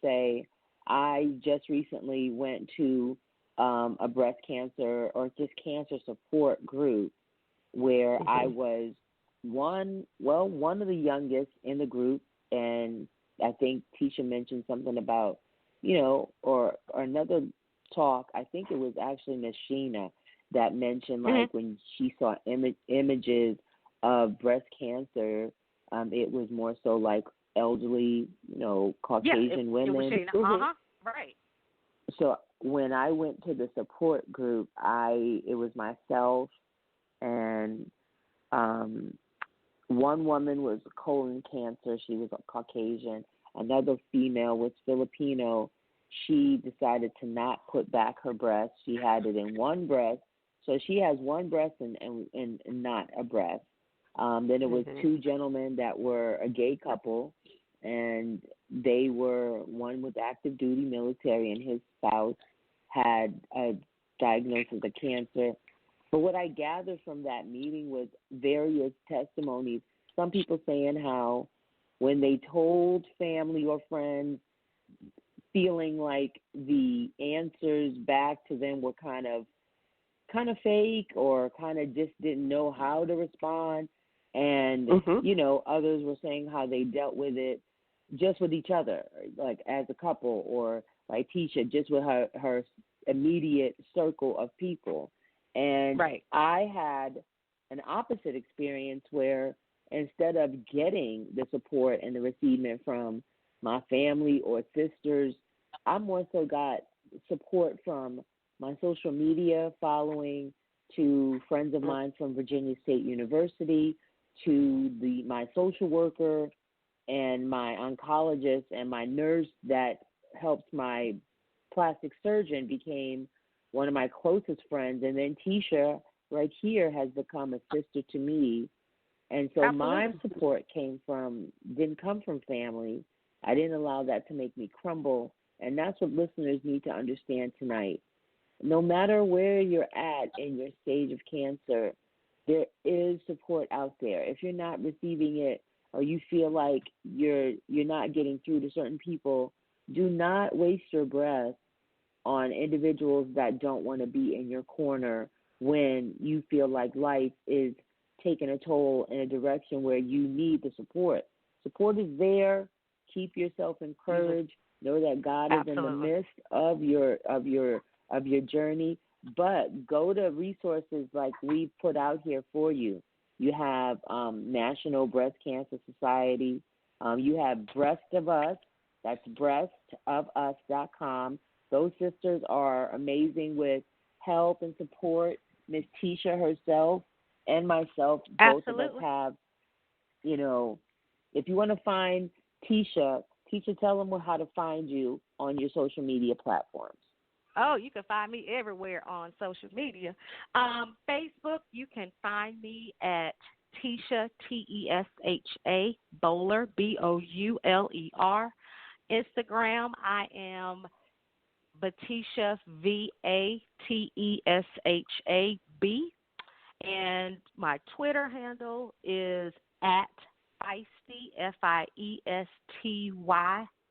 say I just recently went to a breast cancer or just cancer support group where I was one of the youngest in the group, and I think Tisha mentioned something about, or another talk, I think it was actually Miss Sheena that mentioned like when she saw images of breast cancer, it was more so like elderly, Caucasian women. It was Sheena. Right. So when I went to the support group, it was myself and one woman was colon cancer. She was a Caucasian. Another female was Filipino. She decided to not put back her breast. She had it in one breast. So she has one breast and not a breast. Then it was two gentlemen that were a gay couple, and they were, one was active duty military and his spouse had a diagnosis of cancer. But what I gathered from that meeting was various testimonies, some people saying how when they told family or friends, feeling like the answers back to them were kind of fake or kind of just didn't know how to respond. And, others were saying how they dealt with it just with each other, like as a couple, or like Tisha, just with her immediate circle of people. And I had an opposite experience where instead of getting the support and the receivement from my family or sisters, I more so got support from my social media following, to friends of mine from Virginia State University, to my social worker and my oncologist and my nurse that helps my plastic surgeon became one of my closest friends. And then Tisha right here has become a sister to me. And so my support didn't come from family. I didn't allow that to make me crumble. And that's what listeners need to understand tonight. No matter where you're at in your stage of cancer, there is support out there. If you're not receiving it or you feel like you're not getting through to certain people, do not waste your breath on individuals that don't want to be in your corner when you feel like life is taking a toll in a direction where you need the support. Support is there. Keep yourself encouraged. Know that God is in the midst of your journey. But go to resources like we've put out here for you. You have National Breast Cancer Society. You have Breast of Us. That's breastofus.com. Those sisters are amazing with help and support. Miss Tisha herself and myself, both of us have, if you want to find Tisha, tell them how to find you on your social media platforms. Oh, you can find me everywhere on social media. Facebook, you can find me at Tisha, Tesha, Bowler, Bouler. Instagram, I am Vatisha, Vateshab. And my Twitter handle is at Feisty, Fiesty,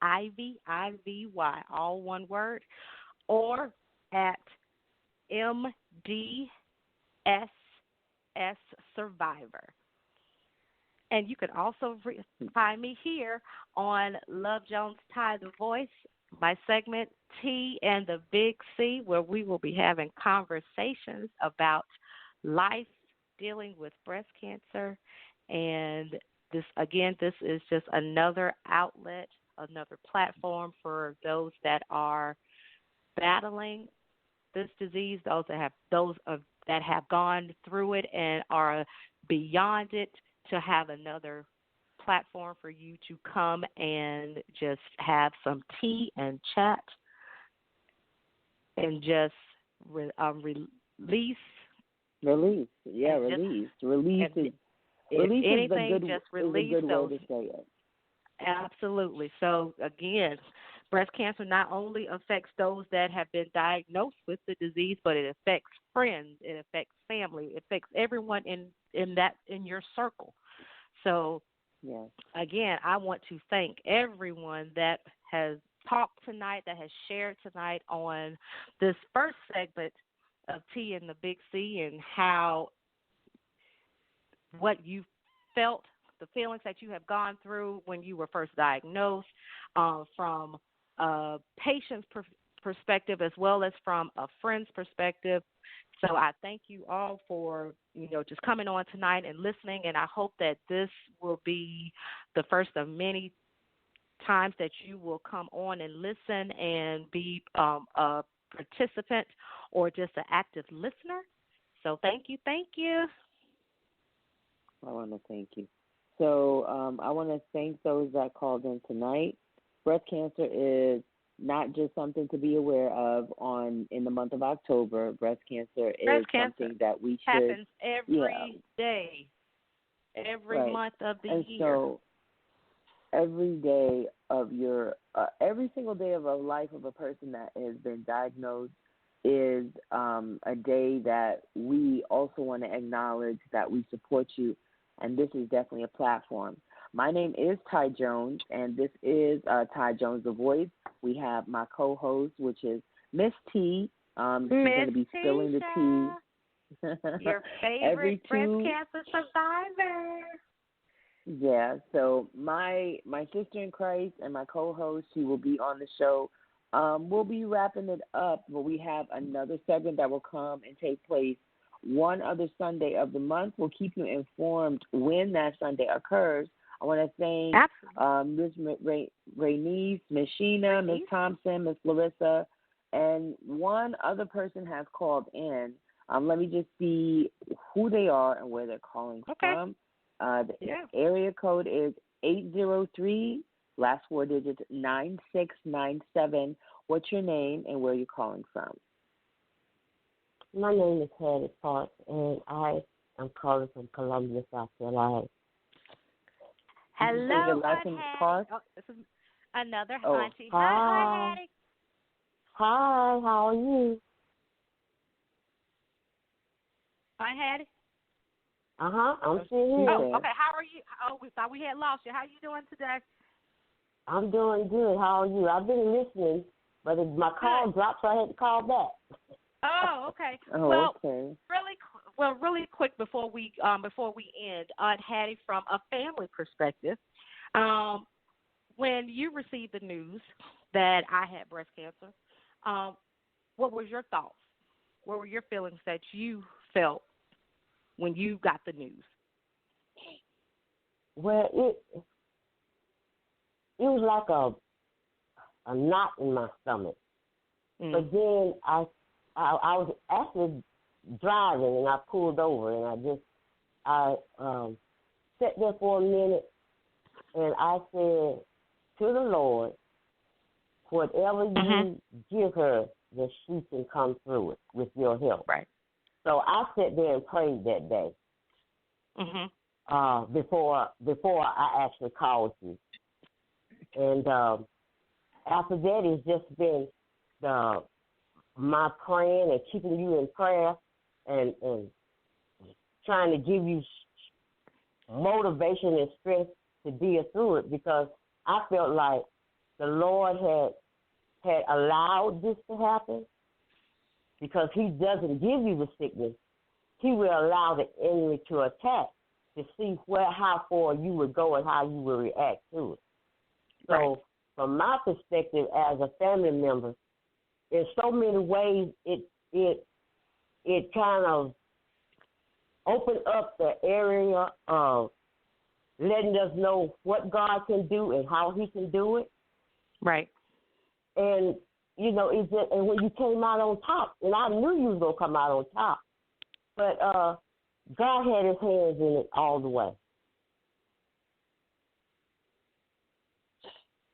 Ivy, all one word, or at MDSS Survivor. And you can also find me here on Love Jones Ty the Voice, my segment T and the Big C, where we will be having conversations about life dealing with breast cancer. And this is just another outlet, another platform for those that are battling this disease, those that have gone through it and are beyond it, to have another platform for you to come and just have some tea and chat and just release. Release. Yeah, release. Release is anything, a good, just release is a good those. way to say it. Absolutely. So, again, breast cancer not only affects those that have been diagnosed with the disease, but it affects friends, it affects family, it affects everyone in your circle. So, yes. Again, I want to thank everyone that has talked tonight, that has shared tonight on this first segment of T and the Big C, and how what you felt, the feelings that you have gone through when you were first diagnosed, from a patient's perspective as well as from a friend's perspective. So I thank you all for, just coming on tonight and listening, and I hope that this will be the first of many times that you will come on and listen and be a participant or just an active listener. So thank you. I want to thank you. So I want to thank those that called in tonight. Breast cancer is not just something to be aware of in the month of October. Breast cancer is something that we should. Happens every day, every month of the year. And so every day of every single day of a life of a person that has been diagnosed is a day that we also want to acknowledge that we support you, and this is definitely a platform. My name is Ty Jones, and this is Ty Jones, the voice. We have my co-host, which is Miss T. She's going to be spilling the tea. Your favorite breast cancer survivor. Yeah, so my sister in Christ and my co-host, she will be on the show. We'll be wrapping it up, but we have another segment that will come and take place one other Sunday of the month. We'll keep you informed when that Sunday occurs. I want to thank Ms. Rainice, Ms. Sheena, Ms. Thompson, Ms. Larissa, and one other person has called in. Let me just see who they are and where they're calling from. The area code is 803, last four digits, 9697. What's your name and where are you calling from? My name is Hattie Parks, and I am calling from Columbia, South Carolina. Hello, Hattie. Oh, this is another auntie. Hi, Hattie. Hi, how are you? Hi, Hattie. I'm still here. Oh, okay. How are you? Oh, we thought we had lost you. How are you doing today? I'm doing good. How are you? I've been listening, but my call dropped, so I had to call back. Oh, okay. Really quick before we end, Aunt Hattie, from a family perspective, when you received the news that I had breast cancer, what was your thoughts? What were your feelings that you felt when you got the news? Well, it was like a knot in my stomach. But then I was actually driving, and I pulled over, and I sat there for a minute, and I said to the Lord, whatever you give her, that she can come through it with your help. Right. So I sat there and prayed that day. Before I actually called you, and after that, it's just been my praying and keeping you in prayer, and trying to give you motivation and strength to deal through it, because I felt like the Lord had allowed this to happen, because He doesn't give you the sickness. He will allow the enemy to attack to see how far you would go and how you will react to it. So from my perspective as a family member, in so many ways, it kind of opened up the area of letting us know what God can do and how He can do it. Right. And, it's just, and when you came out on top, and I knew you was going to come out on top, but God had His hands in it all the way.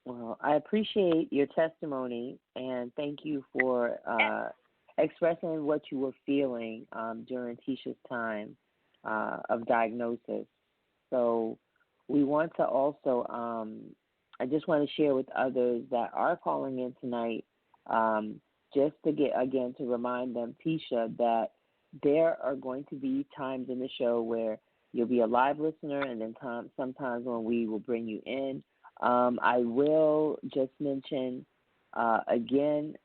Well, I appreciate your testimony, and thank you for expressing what you were feeling during Tisha's time of diagnosis. So we want to also, I just want to share with others that are calling in tonight, just to remind them, Tisha, that there are going to be times in the show where you'll be a live listener, and then sometimes when we will bring you in. I will just mention Again,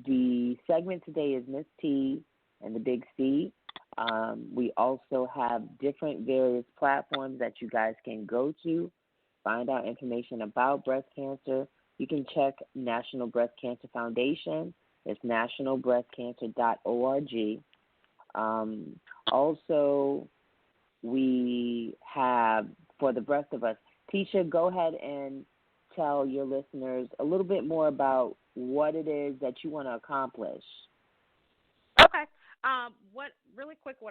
the segment today is Miss T and the Big C. We also have different various platforms that you guys can go to, find out information about breast cancer. You can check National Breast Cancer Foundation. It's nationalbreastcancer.org. Also, we have, for the rest of us, Tisha, go ahead and tell your listeners a little bit more about what it is that you want to accomplish. Okay. What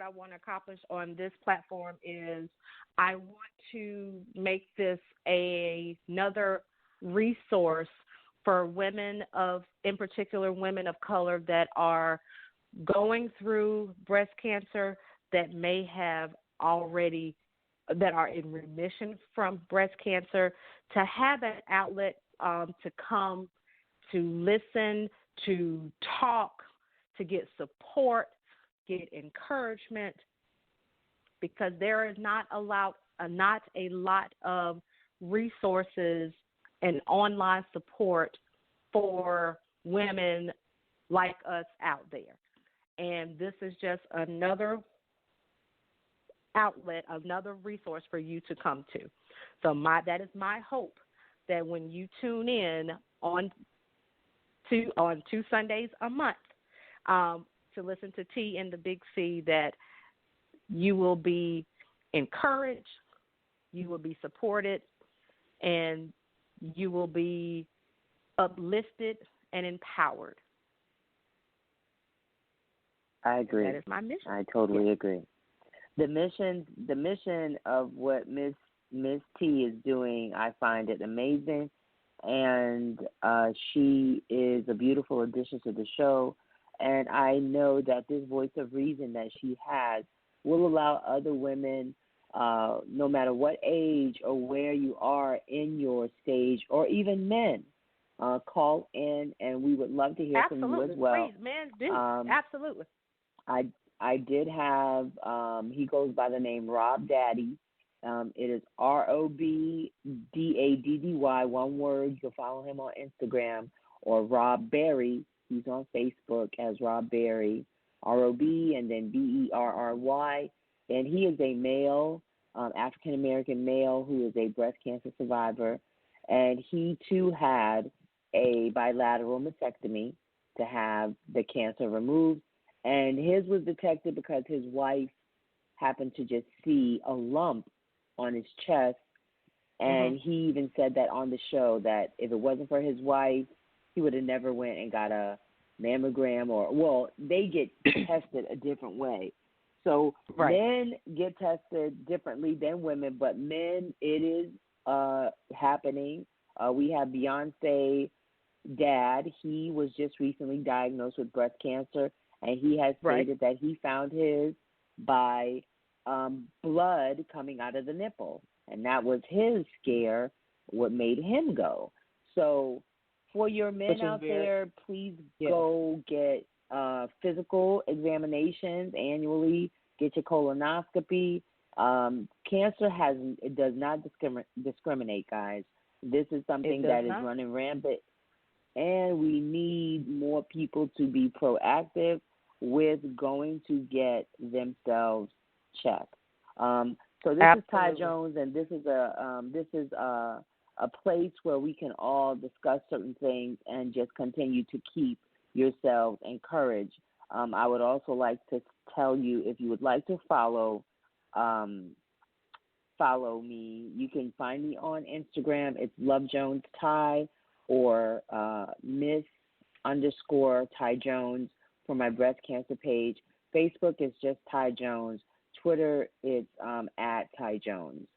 I want to accomplish on this platform is I want to make this another resource for women in particular, women of color that are going through breast cancer, that may have already, that are in remission from breast cancer, to have an outlet to come, to listen, to talk, to get support, get encouragement, because there is not a lot of resources and online support for women like us out there. And this is just another outlet, another resource for you to come to. So that is my hope, that when you tune in on two Sundays a month to listen to T and the Big C, that you will be encouraged, you will be supported, and you will be uplifted and empowered. I agree. That is my mission. I totally agree. The mission of what Miss T is doing, I find it amazing, and she is a beautiful addition to the show. And I know that this voice of reason that she has will allow other women, no matter what age or where you are in your stage, or even men, call in, and we would love to hear from you as well. Please, men do. Absolutely. I did have, he goes by the name Rob Daddy. It is ROBDADDY, one word. You can follow him on Instagram, or Rob Berry. He's on Facebook as Rob Berry, ROB, and then BERRY. And he is a male, African-American male, who is a breast cancer survivor. And he, too, had a bilateral mastectomy to have the cancer removed. And his was detected because his wife happened to just see a lump on his chest. And he even said that on the show, that if it wasn't for his wife, he would have never went and got a mammogram, they get tested a different way. So men get tested differently than women, but men, it is happening. We have Beyonce dad. He was just recently diagnosed with breast cancer, and he has stated that he found his by blood coming out of the nipple, and that was his scare, what made him go. So for your men out there, please go get physical examinations annually. Get your colonoscopy. Cancer does not discriminate, guys. This is something that is running rampant, and we need more people to be proactive with going to get themselves checked. So this is Ty Jones, and this is a place where we can all discuss certain things and just continue to keep yourselves encouraged. I would also like to tell you, if you would like to follow me, you can find me on Instagram. It's Love Jones Ty, or Miss_Ty Jones for my breast cancer page. Facebook is just Ty Jones. Twitter, it's at Ty Jones.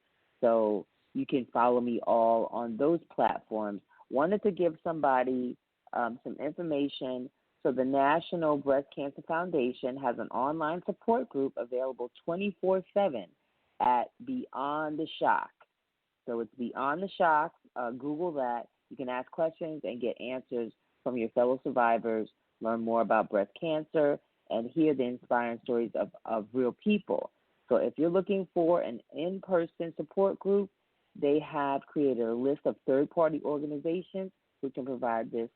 So you can follow me all on those platforms. Wanted to give somebody some information. So the National Breast Cancer Foundation has an online support group available 24/7 at Beyond the Shock. So it's Beyond the Shock. Google that. You can ask questions and get answers from your fellow survivors, learn more about breast cancer, and hear the inspiring stories of real people. So if you're looking for an in-person support group, they have created a list of third-party organizations who can provide this